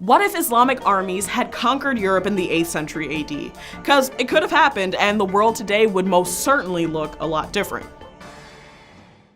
What if Islamic armies had conquered Europe in the 8th century AD? Because it could have happened, and the world today would most certainly look a lot different.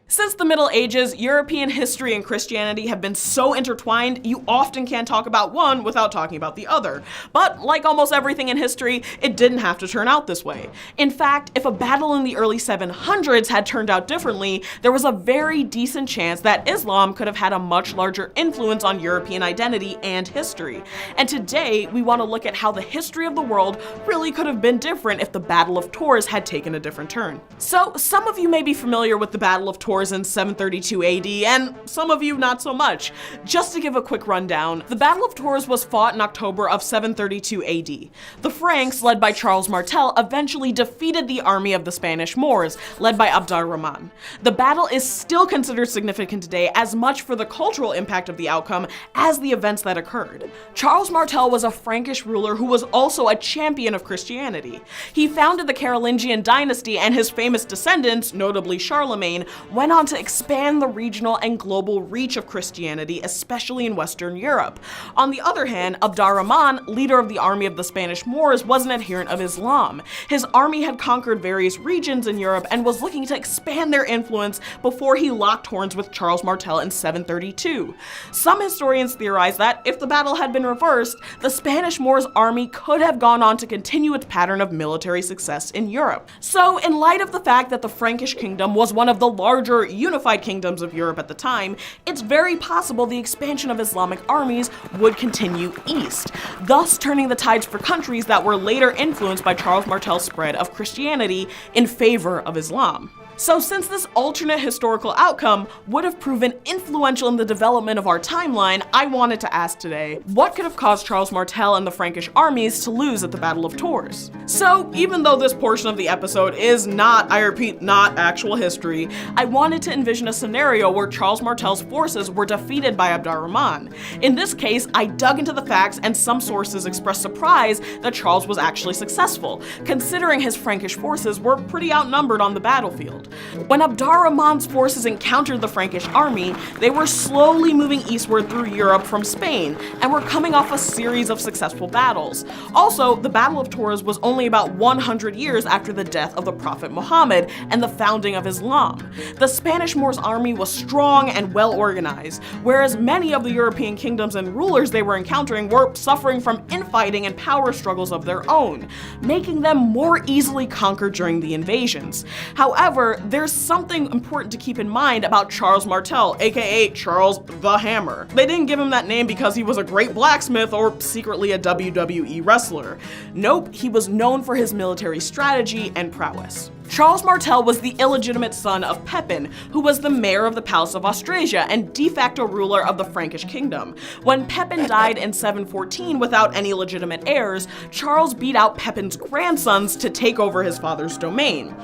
Since the Middle Ages, European history and Christianity have been so intertwined, you often can't talk about one without talking about the other. But like almost everything in history, it didn't have to turn out this way. In fact, if a battle in the early 700s had turned out differently, there was a very decent chance that Islam could have had a much larger influence on European identity and history. And today, we want to look at how the history of the world really could have been different if the Battle of Tours had taken a different turn. So, some of you may be familiar with the Battle of Tours in 732 AD, and some of you not so much. Just to give a quick rundown, the Battle of Tours was fought in October of 732 AD. The Franks, led by Charles Martel, eventually defeated the army of the Spanish Moors, led by Abdul Rahman. The battle is still considered significant today, as much for the cultural impact of the outcome as the events that occurred. Charles Martel was a Frankish ruler who was also a champion of Christianity. He founded the Carolingian dynasty, and his famous descendants, notably Charlemagne, went on to expand the regional and global reach of Christianity, especially in Western Europe. On the other hand, Abdul Rahman, leader of the army of the Spanish Moors, was an adherent of Islam. His army had conquered various regions in Europe and was looking to expand their influence before he locked horns with Charles Martel in 732. Some historians theorize that if the battle had been reversed, the Spanish Moors army could have gone on to continue its pattern of military success in Europe. So, in light of the fact that the Frankish kingdom was one of the larger unified kingdoms of Europe at the time, it's very possible the expansion of Islamic armies would continue east, thus turning the tides for countries that were later influenced by Charles Martel's spread of Christianity in favor of Islam. So since this alternate historical outcome would have proven influential in the development of our timeline, I wanted to ask today, what could have caused Charles Martel and the Frankish armies to lose at the Battle of Tours? So even though this portion of the episode is not, I repeat, not actual history, I wanted to envision a scenario where Charles Martel's forces were defeated by Abdul Rahman. In this case, I dug into the facts, and some sources expressed surprise that Charles was actually successful, considering his Frankish forces were pretty outnumbered on the battlefield. When Abdul Rahman's forces encountered the Frankish army, they were slowly moving eastward through Europe from Spain, and were coming off a series of successful battles. Also, the Battle of Tours was only about 100 years after the death of the Prophet Muhammad and the founding of Islam. The Spanish Moors army was strong and well organized, whereas many of the European kingdoms and rulers they were encountering were suffering from infighting and power struggles of their own, making them more easily conquered during the invasions. However, there's something important to keep in mind about Charles Martel, aka Charles the Hammer. They didn't give him that name because he was a great blacksmith or secretly a WWE wrestler. Nope, he was known for his military strategy and prowess. Charles Martel was the illegitimate son of Pepin, who was the mayor of the Palace of Austrasia and de facto ruler of the Frankish kingdom. When Pepin died in 714 without any legitimate heirs, Charles beat out Pepin's grandsons to take over his father's domain.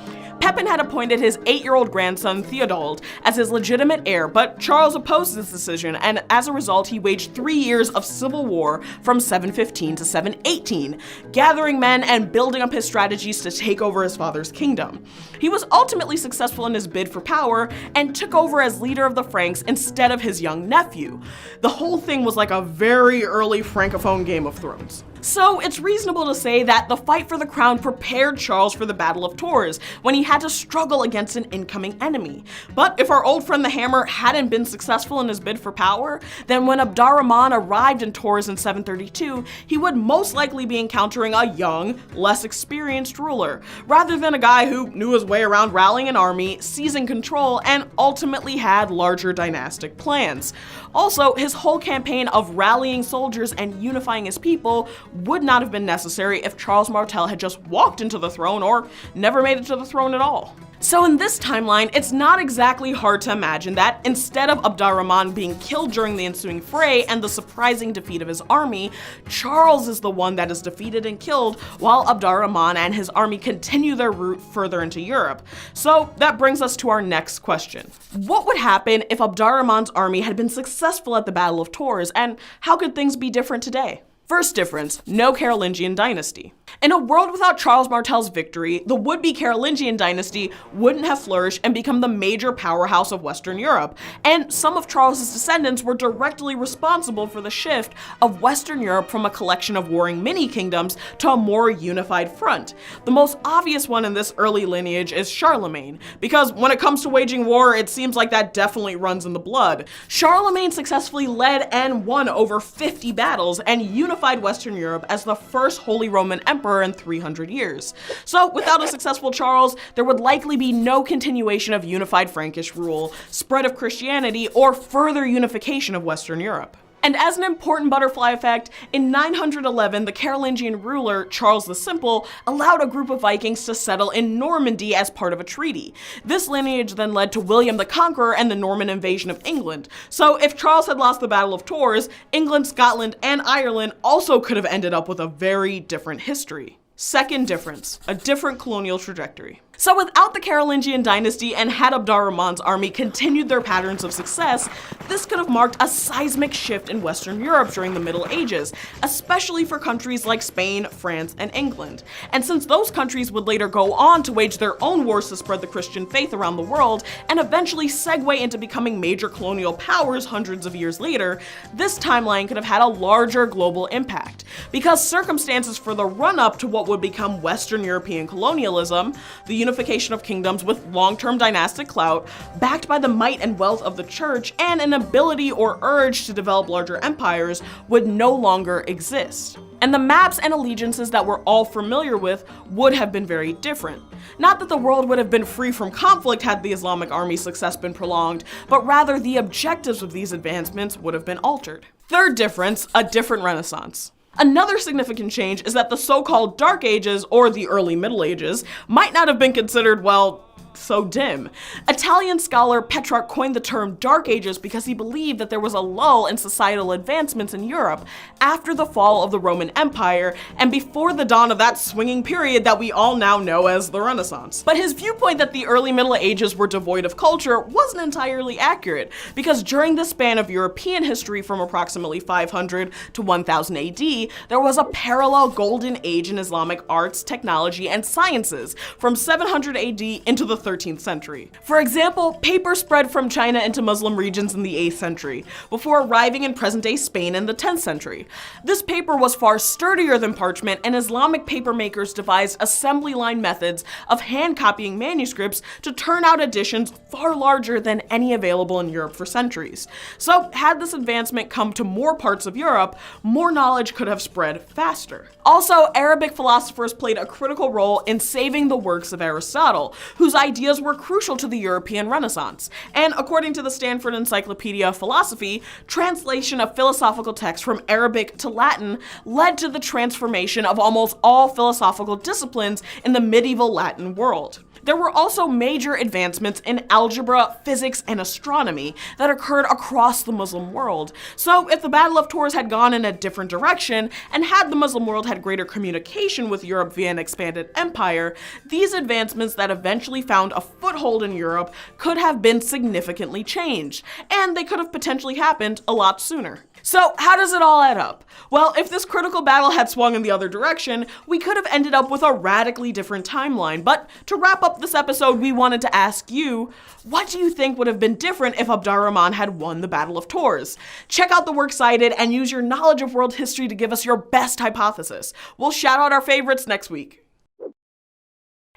Pepin had appointed his 8-year-old grandson Theodald as his legitimate heir, but Charles opposed this decision, and as a result he waged 3 years of civil war from 715 to 718, gathering men and building up his strategies to take over his father's kingdom. He was ultimately successful in his bid for power and took over as leader of the Franks instead of his young nephew. The whole thing was like a very early Francophone Game of Thrones. So it's reasonable to say that the fight for the crown prepared Charles for the Battle of Tours, when he had to struggle against an incoming enemy. But if our old friend the Hammer hadn't been successful in his bid for power, then when Abdul Rahman arrived in Tours in 732, he would most likely be encountering a young, less experienced ruler, rather than a guy who knew his way around rallying an army, seizing control, and ultimately had larger dynastic plans. Also, his whole campaign of rallying soldiers and unifying his people would not have been necessary if Charles Martel had just walked into the throne or never made it to the throne at all. So in this timeline, it's not exactly hard to imagine that instead of Abdul Rahman being killed during the ensuing fray and the surprising defeat of his army, Charles is the one that is defeated and killed while Abdul Rahman and his army continue their route further into Europe. So that brings us to our next question. What would happen if Abdul Rahman's army had been successful at the Battle of Tours, and how could things be different today? First difference, no Carolingian dynasty. In a world without Charles Martel's victory, the would-be Carolingian dynasty wouldn't have flourished and become the major powerhouse of Western Europe, and some of Charles's descendants were directly responsible for the shift of Western Europe from a collection of warring mini-kingdoms to a more unified front. The most obvious one in this early lineage is Charlemagne, because when it comes to waging war, it seems like that definitely runs in the blood. Charlemagne successfully led and won over 50 battles and unified Western Europe as the first Holy Roman Emperor in 300 years. So without a successful Charles, there would likely be no continuation of unified Frankish rule, spread of Christianity, or further unification of Western Europe. And as an important butterfly effect, in 911, the Carolingian ruler, Charles the Simple, allowed a group of Vikings to settle in Normandy as part of a treaty. This lineage then led to William the Conqueror and the Norman invasion of England. So if Charles had lost the Battle of Tours, England, Scotland, and Ireland also could have ended up with a very different history. Second difference, a different colonial trajectory. So without the Carolingian dynasty and had Abdul Rahman's army continued their patterns of success, this could have marked a seismic shift in Western Europe during the Middle Ages, especially for countries like Spain, France, and England. And since those countries would later go on to wage their own wars to spread the Christian faith around the world, and eventually segue into becoming major colonial powers hundreds of years later, this timeline could have had a larger global impact. Because circumstances for the run-up to what would become Western European colonialism, the unification of kingdoms with long-term dynastic clout, backed by the might and wealth of the church, and an ability or urge to develop larger empires, would no longer exist. And the maps and allegiances that we're all familiar with would have been very different. Not that the world would have been free from conflict had the Islamic army's success been prolonged, but rather the objectives of these advancements would have been altered. Third difference, a different Renaissance. Another significant change is that the so-called Dark Ages, or the early Middle Ages, might not have been considered, well, so dim. Italian scholar Petrarch coined the term Dark Ages because he believed that there was a lull in societal advancements in Europe after the fall of the Roman Empire and before the dawn of that swinging period that we all now know as the Renaissance. But his viewpoint that the early Middle Ages were devoid of culture wasn't entirely accurate, because during the span of European history from approximately 500 to 1000 AD, there was a parallel golden age in Islamic arts, technology, and sciences from 700 AD into the 13th century. For example, paper spread from China into Muslim regions in the 8th century, before arriving in present-day Spain in the 10th century. This paper was far sturdier than parchment, and Islamic paper makers devised assembly line methods of hand copying manuscripts to turn out editions far larger than any available in Europe for centuries. So, had this advancement come to more parts of Europe, more knowledge could have spread faster. Also, Arabic philosophers played a critical role in saving the works of Aristotle, whose ideas were crucial to the European Renaissance. And according to the Stanford Encyclopedia of Philosophy, translation of philosophical texts from Arabic to Latin led to the transformation of almost all philosophical disciplines in the medieval Latin world. There were also major advancements in algebra, physics, and astronomy that occurred across the Muslim world. So if the Battle of Tours had gone in a different direction, and had the Muslim world had greater communication with Europe via an expanded empire, these advancements that eventually found a foothold in Europe could have been significantly changed, and they could have potentially happened a lot sooner. So how does it all add up? Well, if this critical battle had swung in the other direction, we could have ended up with a radically different timeline. But to wrap up this episode, we wanted to ask you, what do you think would have been different if Abdul Rahman had won the Battle of Tours? Check out the works cited and use your knowledge of world history to give us your best hypothesis. We'll shout out our favorites next week.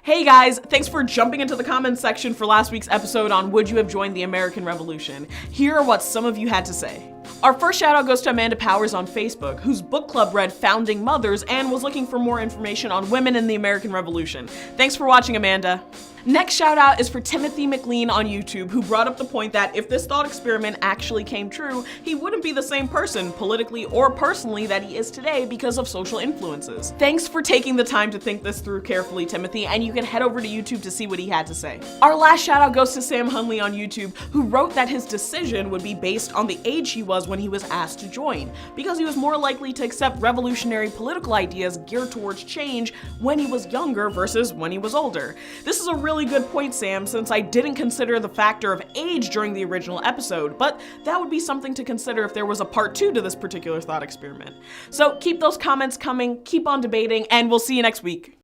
Hey guys, thanks for jumping into the comments section for last week's episode on Would You Have Joined the American Revolution? Here are what some of you had to say. Our first shout out goes to Amanda Powers on Facebook, whose book club read Founding Mothers and was looking for more information on women in the American Revolution. Thanks for watching, Amanda. Next shout out is for Timothy McLean on YouTube, who brought up the point that if this thought experiment actually came true, he wouldn't be the same person, politically or personally, that he is today because of social influences. Thanks for taking the time to think this through carefully, Timothy, and you can head over to YouTube to see what he had to say. Our last shout out goes to Sam Hunley on YouTube, who wrote that his decision would be based on the age he was was when he was asked to join, because he was more likely to accept revolutionary political ideas geared towards change when he was younger versus when he was older. This is a really good point, Sam, since I didn't consider the factor of age during the original episode, but that would be something to consider if there was a part 2 to this particular thought experiment. So keep those comments coming, keep on debating, and we'll see you next week.